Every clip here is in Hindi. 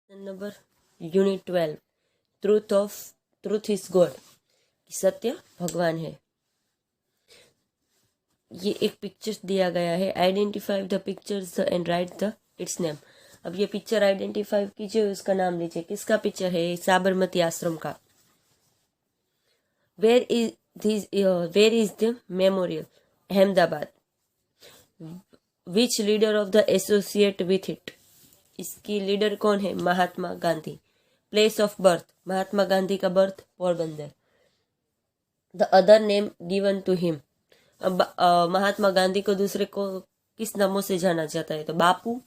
Number unit 12 truth is God. सत्य भगवान है। ये एक पिक्चर दिया गया है। Identify the pictures and right the it's name. अब ये पिक्चर आइडेंटिफाई कीजिए, उसका नाम लीजिए। किसका पिक्चर है? साबरमती आश्रम का। Where is the memorial? Ahmedabad. Which leader of the associate with it? इसकी लीडर कौन है? Mahatma Gandhi. Place of birth? Mahatma Gandhi का birth Porbandar. The other name given to him? अब महात्मा गांधी को दूसरे को किस नामों से जाना जाता है? तो बापू,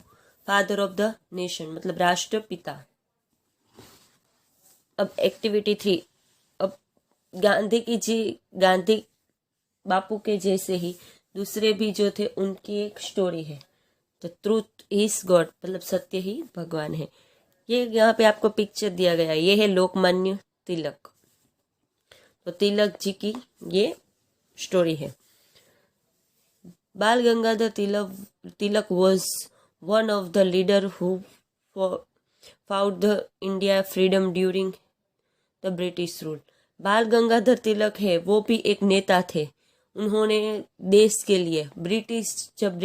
फादर ऑफ द नेशन, मतलब राष्ट्रपिता। अब एक्टिविटी 3। अब गांधी बापू के जैसे ही दूसरे भी जो थे उनकी एक स्टोरी है। तो ट्रूथ इज गॉड मतलब सत्य ही भगवान है। ये यहाँ पे आपको पिक्चर दिया गया है। ये है लोकमान्य तिलक। तो तिलक जी की ये स्टोरी है। बाल Gangadhar Tilak was one of the leader who fought the India freedom during the British rule। बाल गंगाधर तिलक है वो भी एक नेता थे। उन्होंने देश के लिए जब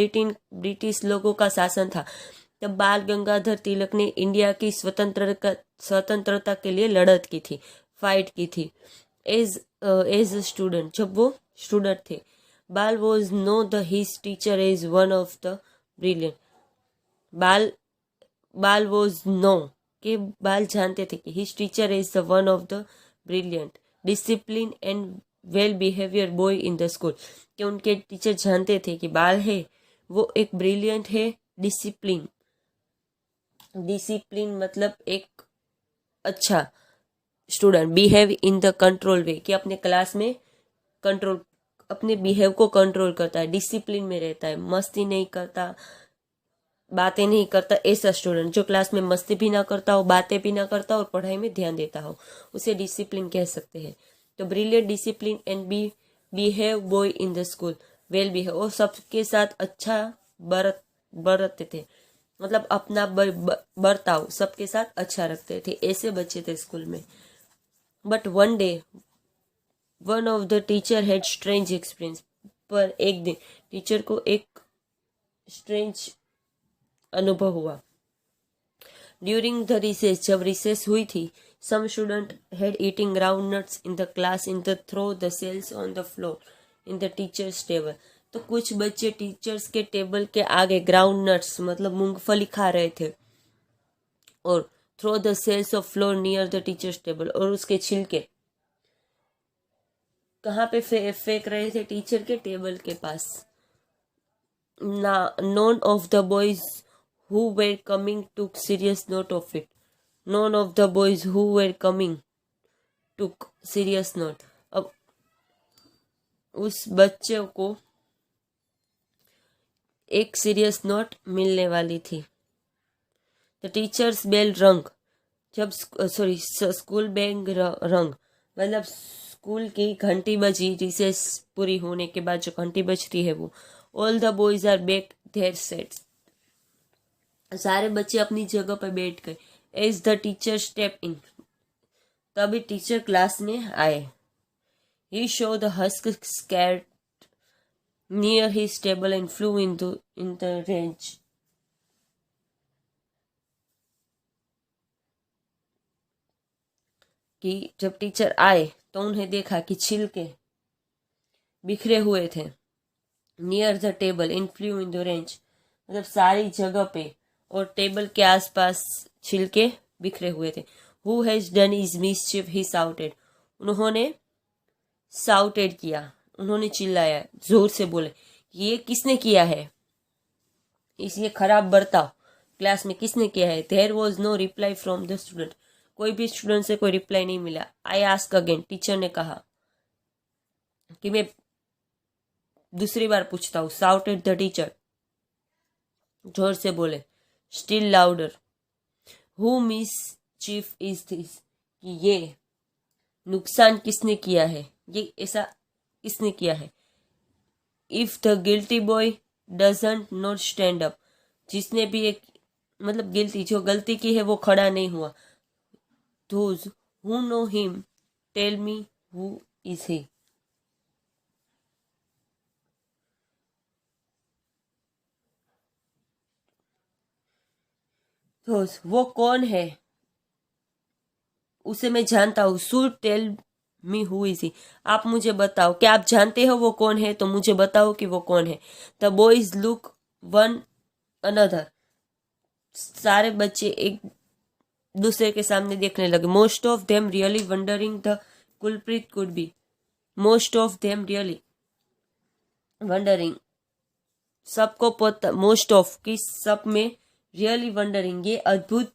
ब्रिटिश लोगों का शासन था तब बाल गंगाधर तिलक ने इंडिया की स्वतंत्रता के लिए लड़त की थी, फाइट की थी। एज अ स्टूडेंट, जब वो स्टूडेंट थे, बाल was know the his teacher is one of the brilliant। बाल was know कि बाल जानते थे कि his teacher is the one of the brilliant discipline and well behavior boy in the school। कि उनके टीचर जानते थे कि बाल है वो एक ब्रिलियंट है। डिसिप्लिन मतलब एक अच्छा student. Behave in the control way कि अपने क्लास में कंट्रोल, अपने बिहेव को कंट्रोल करता है, डिसिप्लिन में रहता है, मस्ती नहीं करता, बातें नहीं करता। ऐसा स्टूडेंट जो क्लास में मस्ती भी ना करता हो, बातें भी ना करता और पढ़ाई में ध्यान देता हो, उसे डिसिप्लिन कह सकते हैं। तो brilliant, discipline and behave boy in the school, well behave, और सबके साथ अच्छा बरतते थे, मतलब अपना बर्ताव सबके साथ अच्छा रखते थे। ऐसे बच्चे थे स्कूल में। But one day one of the teacher had strange experience. पर एक दिन टीचर को एक स्ट्रेंज अनुभव हुआ। ड्यूरिंग द रिसेस, जब रिसेस हुई थी, some student had eating ground nuts in the class in the throw the shells on the floor in the teacher's table. तो कुछ बच्चे टीचर्स के टेबल के आगे ग्राउंड नट्स मतलब मूंगफली खा रहे थे और throw the shells of floor near the teacher's table, और उसके छिलके कहाँ पे फेंक रहे थे? टीचर के टेबल के पास। None of the boys who were coming took serious note of it. None of the boys who were coming took serious note. अब उस बच्चे को एक सीरियस नोट मिलने वाली थी। द टीचर्स बेल रंग, जब स्कूल बेल रंग मतलब स्कूल की घंटी बजी। रिसेस पूरी होने के बाद जो घंटी बजती है वो। All the boys are back there seats, सारे बच्चे अपनी जगह पर बैठ गए। As the teacher step in, तभी टीचर क्लास में आए। He show the husk scared near his table and flew in the range. कि जब टीचर आए तो उन्हें देखा कि छिलके बिखरे हुए थे। Near the table in flu in the range मतलब सारी जगह पे और टेबल के आसपास छिलके बिखरे हुए थे। Who has done is मिसचिफ he shouted, उन्होंने साउटेड किया, उन्होंने चिल्लाया, जोर से बोले ये किसने किया है, इसलिए खराब बर्ताव क्लास में किसने किया है। There was no reply from the student, कोई भी स्टूडेंट से कोई रिप्लाई नहीं मिला। आई आस्क अगेन, टीचर ने कहा कि मैं दूसरी बार पूछता हूँ। साउटेड द टीचर, जोर से बोले। Still louder, who miss chief is this, कि ये नुकसान किसने किया है, ये ऐसा किसने किया है। If the guilty boy doesn't not stand up, जिसने भी एक मतलब गिल्टी, जो गलती की है वो खड़ा नहीं हुआ। Those who know him tell me who is he. Those, वो कौन है, उसे मैं जानता हूँ। Should tell me who is he. आप मुझे बताओ, क्या आप जानते हो वो कौन है, तो मुझे बताओ कि वो कौन है। The boys look one another. सारे बच्चे एक दूसरे के सामने देखने लगे। Most of them really wondering the culprit could be. Most of them really wondering, सबको पता, मोस्ट ऑफ की सब में, रियली वंडरिंग ये अद्भुत,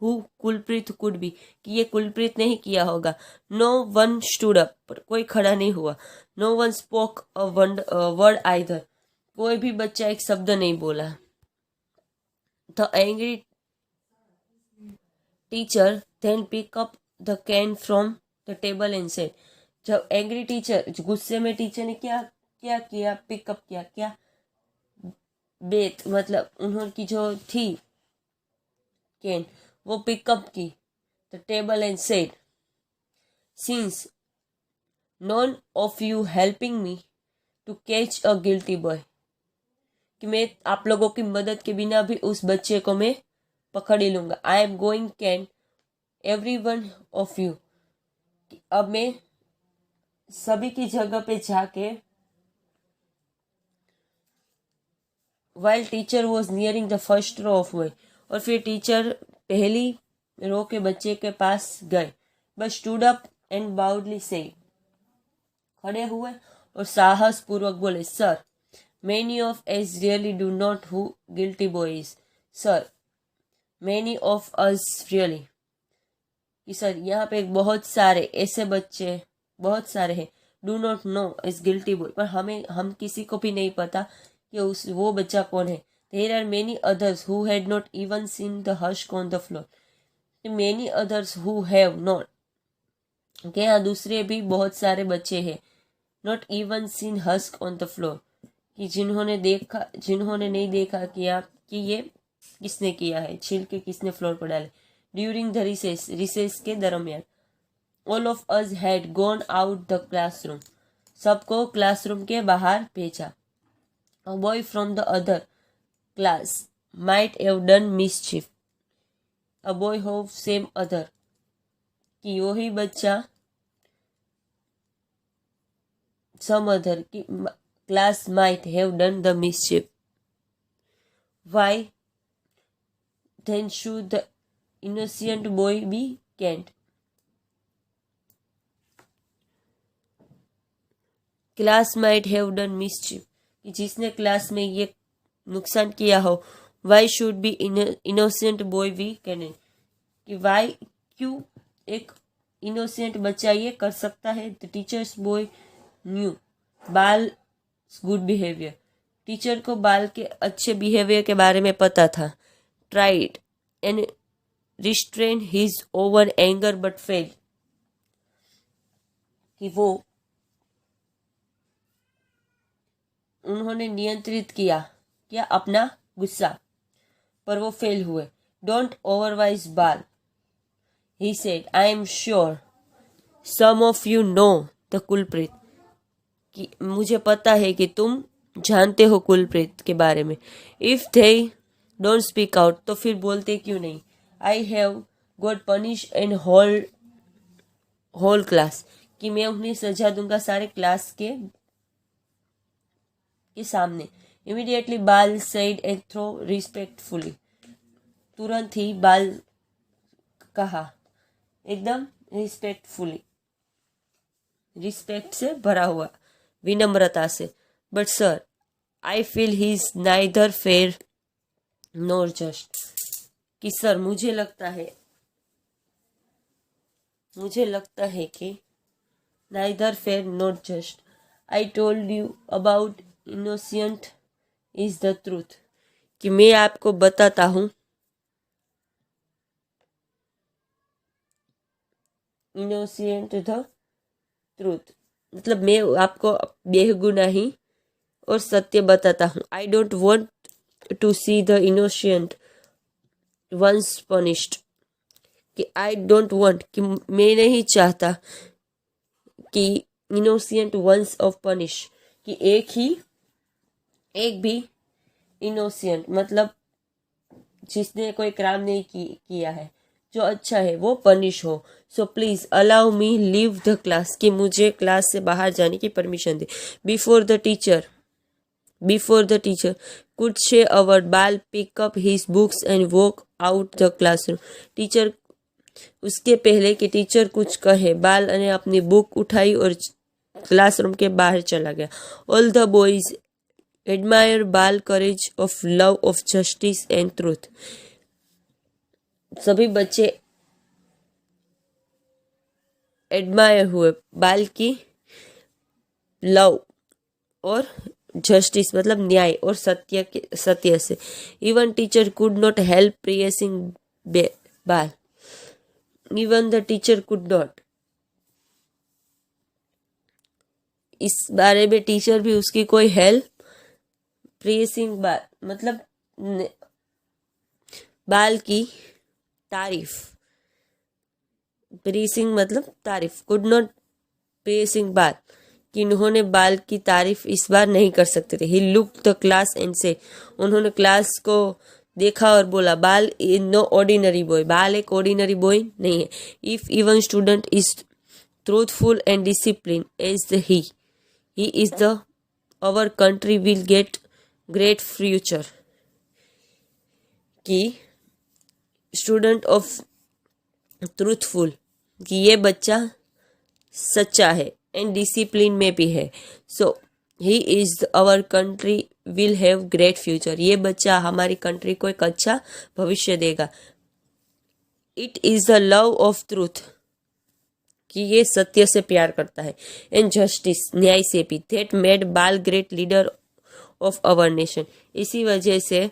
हु कुलप्रीत कुड बी कि ये कुलप्रीत नहीं किया होगा। नो वन स्टूड अप, पर कोई खड़ा नहीं हुआ। No one spoke a word either, कोई भी बच्चा एक शब्द नहीं बोला। The angry teacher then pick up the cane from the table and said, जब एंग्री टीचर, गुस्से में टीचर ने क्या क्या किया, पिकअप किया, क्या बेत, मतलब उन्होंने जो थी कैन, वो पिकअप की the table and said, since none of you helping me to catch a guilty boy, कि मैं आप लोगों की मदद के बिना भी उस बच्चे को मैं पकड़ ही लूंगा। I am going cane every one of you, अब मैं सभी की जगह पे जाके, while teacher was nearing the first row of way, और फिर टीचर पहली रो के बच्चे के पास गए। बट स्टूड अप एंड बाउडली से, खड़े हुए और साहस पूर्वक बोले, sir many of S really do not who guilty boys, sir many of us really, कि सर यहाँ पे बहुत सारे ऐसे बच्चे, बहुत सारे हैं, do not know is guilty boy, पर हम किसी को भी नहीं पता कि वो बच्चा कौन है। There are many others who had not even seen the husk on the floor, many others who have not, कि यहाँ दूसरे भी बहुत सारे बच्चे हैं, not even seen husk on the floor, कि जिन्होंने नहीं देखा कि ये किसने किया है, छिलके किसने फ्लोर पर डाले। ड्यूरिंग द रिसेस के दरमियान, all of us had gone out the classroom, सबको क्लासरूम के बाहर भेजा। A boy from the other class might have done मिसचिफ, a boy of same other, कि वही बच्चा सम अदर की class might have done the मिसचिफ, why then should the innocent boy be caned? Class might have done मिसचिफ, कि जिसने क्लास में ये नुकसान किया हो। Why should be innocent boy B can, कि वाई, क्यों एक इनोसेंट बच्चा ये कर सकता है। द टीचर्स बॉय न्यू बाल गुड बिहेवियर, टीचर को बाल के अच्छे बिहेवियर के बारे में पता था। Tried and restrain his over anger but fail, कि वो उन्होंने नियंत्रित किया क्या अपना गुस्सा, पर वो फेल हुए। Don't otherwise Bal, he said, I am sure some of you know the culprit, कि मुझे पता है कि तुम जानते हो कुलप्रीत के बारे में। If they don't speak out, तो फिर बोलते क्यों नहीं। I have got punish and whole class, कि मैं उन्हें सजा दूंगा सारे क्लास के सामने। इमीडिएटली बाल सेड एंड थ्रो रिस्पेक्टफुली, तुरंत ही बाल कहा, एकदम रिस्पेक्टफुली, रिस्पेक्ट से भरा हुआ, विनम्रता से। But sir I feel he is neither fair nor just, कि सर मुझे लगता है कि neither fair not just. I told you about innocent is the truth, कि मैं आपको बताता हूँ, इनोसेंट द ट्रूथ, मतलब मैं आपको बेगुनाही और सत्य बताता हूँ। I don't want to see the innocent ones punished, कि आई डोंट वांट, कि मैं नहीं चाहता कि इनोसेंट वंस ऑफ पनिश, कि एक भी इनोसेंट मतलब जिसने कोई क्राइम नहीं किया है, जो अच्छा है वो पनिश हो। So please allow me leave the class, कि मुझे क्लास से बाहर जाने की परमिशन दे। Before the teacher could say a word, Bal pick up his books and walk out the classroom. Teacher, उसके पहले कि टीचर कुछ कहे, बाल ने अपनी बुक उठाई और क्लासरूम के बाहर चला गया। ऑल द बॉयज एडमायर बाल courage of love of justice and truth. सभी बच्चे एडमायर हुए बाल की लव और जस्टिस मतलब न्याय और सत्य से। Even teacher could not help praising Bal, even the teacher could not, इस बारे में टीचर भी उसकी कोई हेल्प, प्रेसिंग बाल मतलब बाल की तारीफ, प्रेसिंग मतलब तारीफ, कुड नॉट प्रेसिंग बाल, कि उन्होंने बाल की तारीफ इस बार नहीं कर सकते थे। ही लुक द क्लास एंड से, उन्होंने क्लास को देखा और बोला, बाल इज नो ऑर्डिनरी बॉय, बाल एक ऑर्डिनरी बॉय नहीं है। If even student is truthful and discipline as he is the our country will get great future, कि स्टूडेंट ऑफ ट्रूथफुल, कि ये बच्चा सच्चा है एंड डिसिप्लिन में भी है। So he is our country will have great future, ये बच्चा हमारी कंट्री को एक अच्छा भविष्य देगा। It is the love of truth, कि ये सत्य से प्यार करता है, एंड जस्टिस न्याय से भी, that made Bal great leader of our nation, इसी वजह से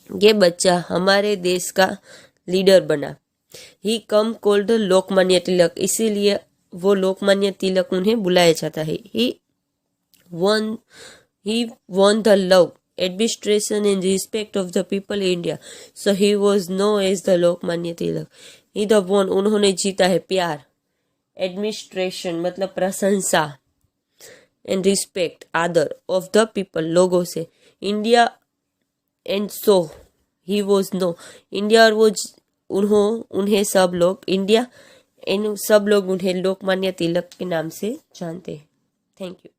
ये बच्चा हमारे देश का लीडर बना। ही कम कॉल्ड लोकमान्य तिलक, इसीलिए वो लोकमान्य तिलक उन्हें बुलाया जाता है। ही won the love, administration and respect of the people in India, so he was known as the Lokmanya Tilak. He the won, उन्होंने जीता है प्यार, एडमिनिस्ट्रेशन मतलब प्रशंसा, एंड रिस्पेक्ट आदर, ऑफ द पीपल लोगों से, India and so he was known, India और वो उन्हें सब लोग, इंडिया एंड सब लोग उन्हें लोकमान्य तिलक के नाम से जानते हैं। Thank you.